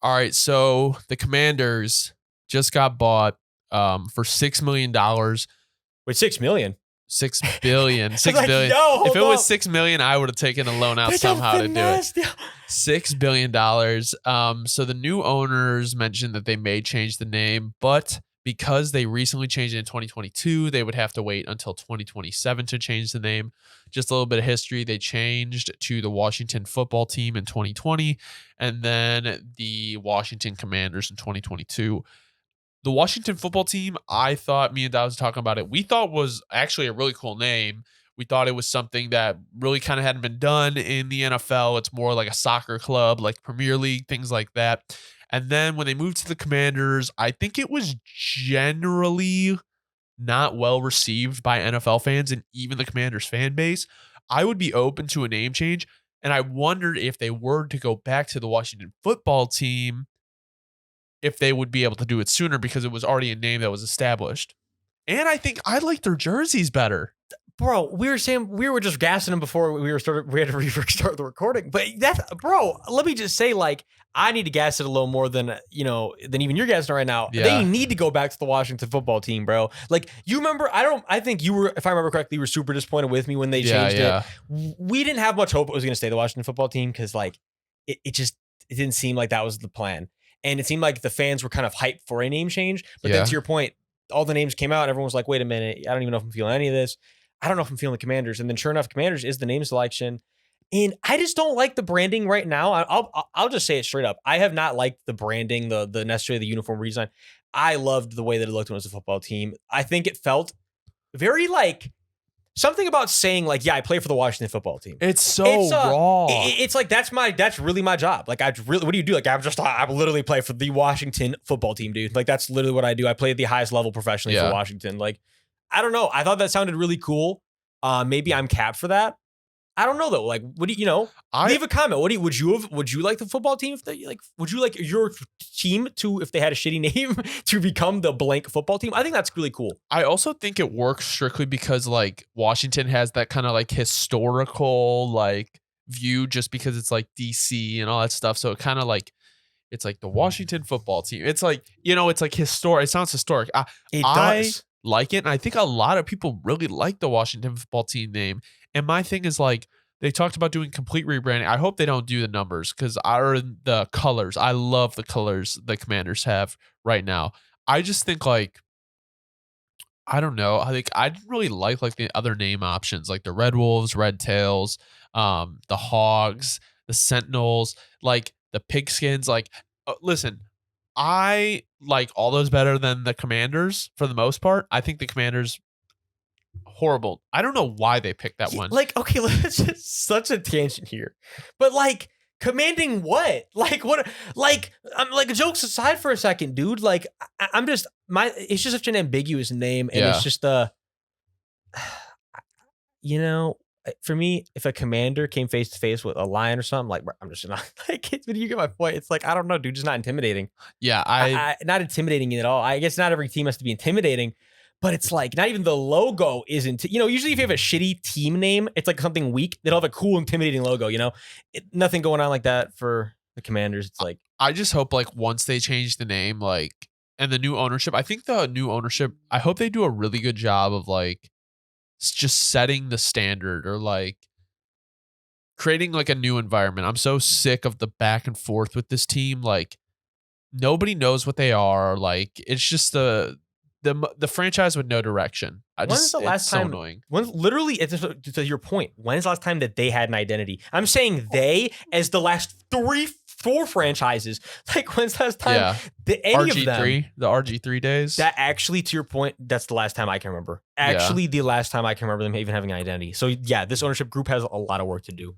All right, so the Commanders just got bought for $6 million. Wait, $6 million? $6 billion. $6 like, billion. yo, If it was up. $6 million, I would have taken a loan out That's somehow to do it. nasty. $6 billion. So the new owners mentioned that they may change the name, but because they recently changed it in 2022, they would have to wait until 2027 to change the name. Just a little bit of history. They changed to the Washington Football Team in 2020 and then the Washington Commanders in 2022. The Washington Football Team, I thought, me and Dad was talking about it, we thought was actually a really cool name. We thought it was something that really kind of hadn't been done in the NFL. It's more like a soccer club, like Premier League, things like that. And then when they moved to the Commanders, I think it was generally not well received by NFL fans and even the Commanders fan base. I would be open to a name change. And I wondered if they were to go back to the Washington Football Team, if they would be able to do it sooner because it was already a name that was established. And I think I like their jerseys better. Bro, we were just gassing them before we had to restart the recording. But let me just say, like, I need to gas it a little more than even you're gassing right now. Yeah. They need to go back to the Washington Football Team, bro. Like, you remember, I think you were, if I remember correctly, you were super disappointed with me when they changed it. We didn't have much hope it was going to stay the Washington Football Team because, like, it didn't seem like that was the plan. And it seemed like the fans were kind of hyped for a name change. But then to your point, all the names came out and everyone was like, wait a minute, I don't even know if I'm feeling any of this. I don't know if I'm feeling the Commanders. And then sure enough, Commanders is the name selection. And I just don't like the branding right now. I'll just say it straight up. I have not liked the branding, the necessarily the uniform redesign. I loved the way that it looked when it was a football team. I think it felt very like something about saying like, yeah, I play for the Washington Football Team. It's raw. It's like that's really my job. Like what do you do? Like I literally play for the Washington Football Team, dude. Like that's literally what I do. I play at the highest level professionally for Washington. Like I don't know. I thought that sounded really cool. Maybe I'm capped for that. I don't know though. Like, what do you know? Leave a comment. Would you like the football team if they like? Would you like your team to, if they had a shitty name, to become the blank football team? I think that's really cool. I also think it works strictly because like Washington has that kind of like historical like view just because it's like DC and all that stuff. So it kind of like it's like the Washington Football Team. It's like it's like historic. It sounds historic. It does. I like it, and I think a lot of people really like the Washington Football Team name. And my thing is like they talked about doing complete rebranding. I hope they don't do the numbers because the colors. I love the colors the Commanders have right now. I just think like I don't know. I think I didn't really like the other name options like the Red Wolves, Red Tails, the Hogs, the Sentinels, like the Pigskins. Like listen, I like all those better than the Commanders for the most part. I think the Commanders horrible. I don't know why they picked that one. Like, okay, let's just such a tangent here. But like commanding what? Like what I'm like jokes aside for a second, dude. Like I'm just it's just such an ambiguous name and it's just for me, if a commander came face to face with a lion or something, like I'm just not like. But you get my point. It's like I don't know, dude. Just not intimidating. Yeah, I not intimidating at all. I guess not every team has to be intimidating, but it's like not even the logo isn't. Usually if you have a shitty team name, it's like something weak. They'll have a cool, intimidating logo. Nothing going on like that for the Commanders. It's like I just hope like once they change the name, like and the new ownership. I think the new ownership. I hope they do a really good job of like. Just setting the standard or like creating like a new environment. I'm so sick of the back and forth with this team. Like nobody knows what they are. Like it's just the franchise with no direction. When's the last time? So annoying. Literally, to your point, when's the last time that they had an identity? I'm saying they as the last 4 franchises. Like when's the last time any of them? The RG3 days. That actually, to your point, that's the last time I can remember. Actually, the last time I can remember them even having an identity. So yeah, this ownership group has a lot of work to do.